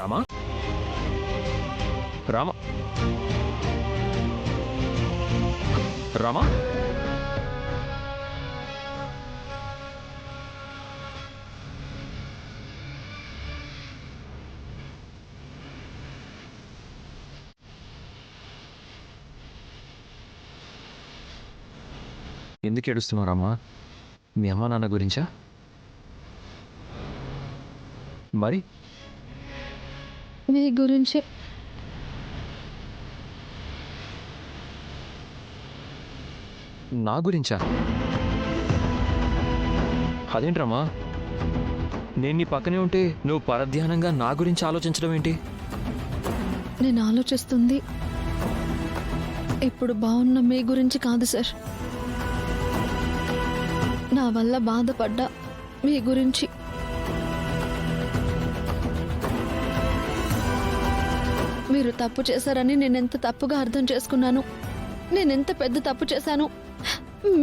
రామా రామా రామా ఎందుకు ఏడుస్తున్నావు రామా? మీ అమ్మ నాన్న గురించా? మరి మీ గురించి. నా గురించా? అదేంట్రమ్మా, నేను నీ పక్కనే ఉంటే నువ్వు పరధ్యానంగా నా గురించి ఆలోచించడం ఏంటి? నేను ఆలోచిస్తుంది ఇప్పుడు బాగున్న మీ గురించి కాదు సార్, నా వల్ల బాధపడ్డా మీ గురించి. మీరు తప్పు చేశారని నేనెంత తప్పుగా అర్థం చేసుకున్నాను, నేనెంత పెద్ద తప్పు చేశాను,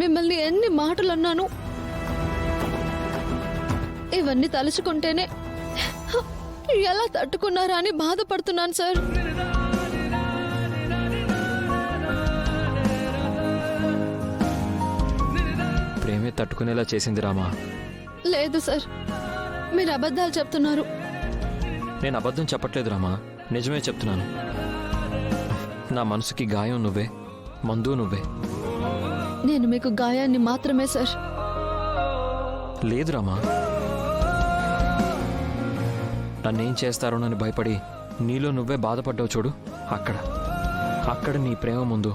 మిమ్మల్ని ఎన్ని మాటలు అన్నాను, ఇవన్నీ తలుచుకుంటేనే ఎలా తట్టుకున్నారా అని బాధపడుతున్నాను సార్. ప్రేమే తట్టుకునేలా చేసింది రామా. లేదు సార్, మీరు అబద్ధాలు చెప్తున్నారు. నేను అబద్ధం చెప్పట్లేదు రామా, నిజమే చెప్తున్నాను. నా మనసుకి గాయం నువ్వే, మందు నువ్వే. నేను మీకు గాయాన్ని మాత్రమే సార్. లేదు రామా, నన్నేం చేస్తారోనని భయపడి నీలో నువ్వే బాధపడ్డావు చూడు. అక్కడ నీ ప్రేమ ముందు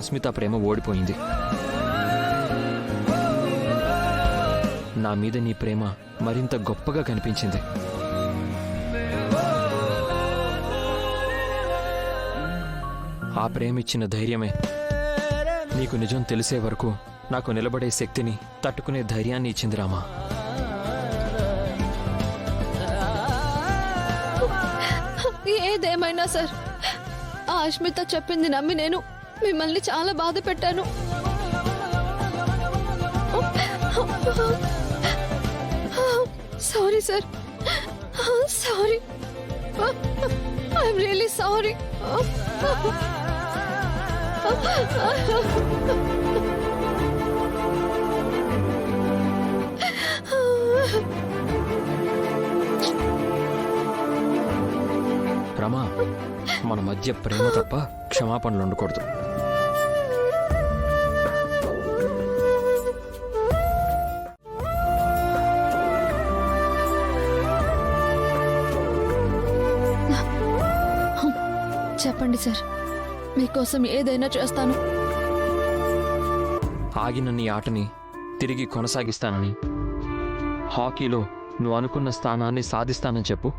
అస్మిత ప్రేమ ఓడిపోయింది. నా మీద నీ ప్రేమ మరింత గొప్పగా కనిపించింది. ఆ ప్రేమిచ్చిన ధైర్యమే నీకు నిజం తెలిసే వరకు నాకు నిలబడే శక్తిని, తట్టుకునే ధైర్యాన్ని ఇచ్చింది రామా. ఏదేమైనా సార్, ఆ అస్మిత చెప్పింది నమ్మి నేను మిమ్మల్ని చాలా బాధ పెట్టాను. Sorry sir, sorry, I'm really sorry. Rama, మన మధ్య ప్రేమ తప్ప క్షమాపణలు ఉండకూడదు. చెప్పండి సార్, మీకోసం ఏదైనా చేస్తాను. ఆగిన నీ ఆటని తిరిగి కొనసాగిస్తానని, హాకీలో నువ్వు అనుకున్న స్థానాన్ని సాధిస్తానని చెప్పు,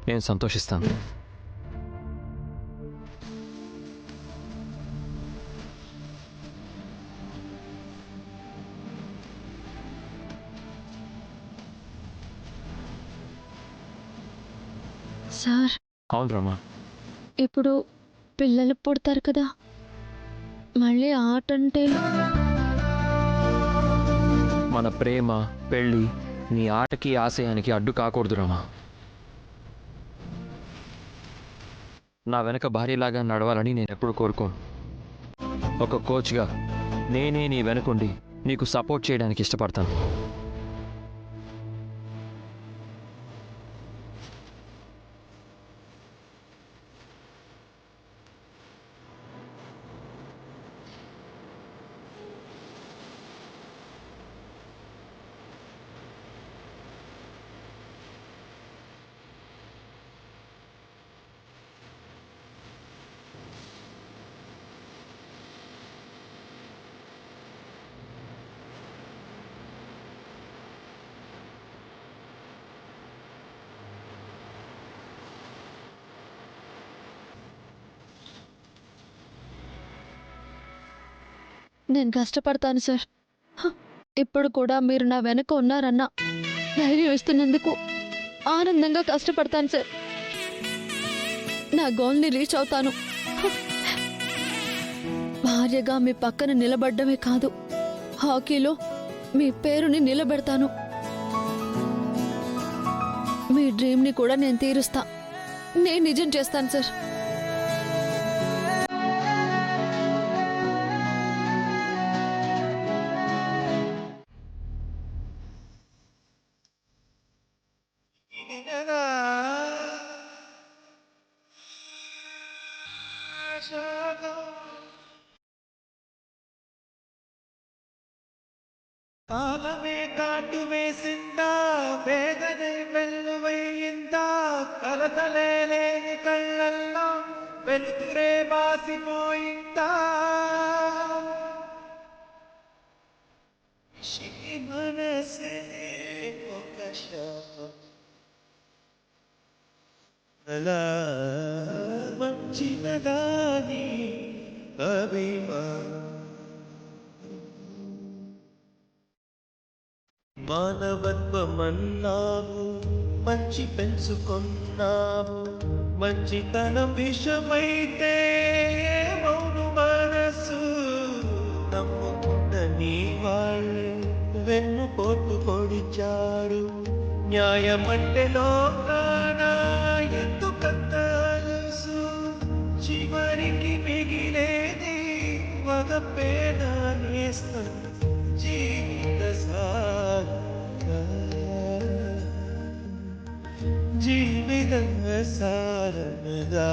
నేను సంతోషిస్తాను. సార్, అవును రమా. ఇప్పుడు పిల్లలు పుడతారు కదా, మళ్ళీ ఆట అంటే మన ప్రేమ, పెళ్ళి నీ ఆటకి, ఆశయానికి అడ్డు కాకూడదు రమా. నా వెనక భార్యలాగా నడవాలని నేను ఎప్పుడు కోరుకోను. ఒక కోచ్గా నేనే నీ వెనకుండి నీకు సపోర్ట్ చేయడానికి ఇష్టపడతాను. నేను కష్టపడతాను సార్. ఇప్పుడు కూడా మీరు నా వెనక ఉన్నారన్న ధైర్యం ఇస్తున్నందుకు ఆనందంగా కష్టపడతాను సార్. నా గోల్ని రీచ్ అవుతాను. భార్యగా మీ పక్కన నిలబడ్డమే కాదు, హాకీలో మీ పేరుని నిలబెడతాను. మీ డ్రీమ్ని కూడా నేను తీరుస్తా. నేను నిజం చేస్తాను సార్. కాలమే కాటు వేసిందా, వేదనే వెల్లువయ్యిందా, కలతలే లేని కళ్ళల్లో వెలుతురే బాసిపోయిందా. ఈ మనసే ఒక శాపం, అలా వంచినదాని అభిమానం. మానవత్వమన్నావు, మంచి పెంచుకున్నావు, మంచితనం విషమైతే మౌను మనసు. నమ్ముకున్న నీ వాళ్ళే వెన్నుపోటు పొడిచారు, న్యాయమంటే లోకాన ఎందుకంత అలుసు. చివరికి మిగిలేది ఒక పేద నేస్తం, జీవిత జీవిత సారదా.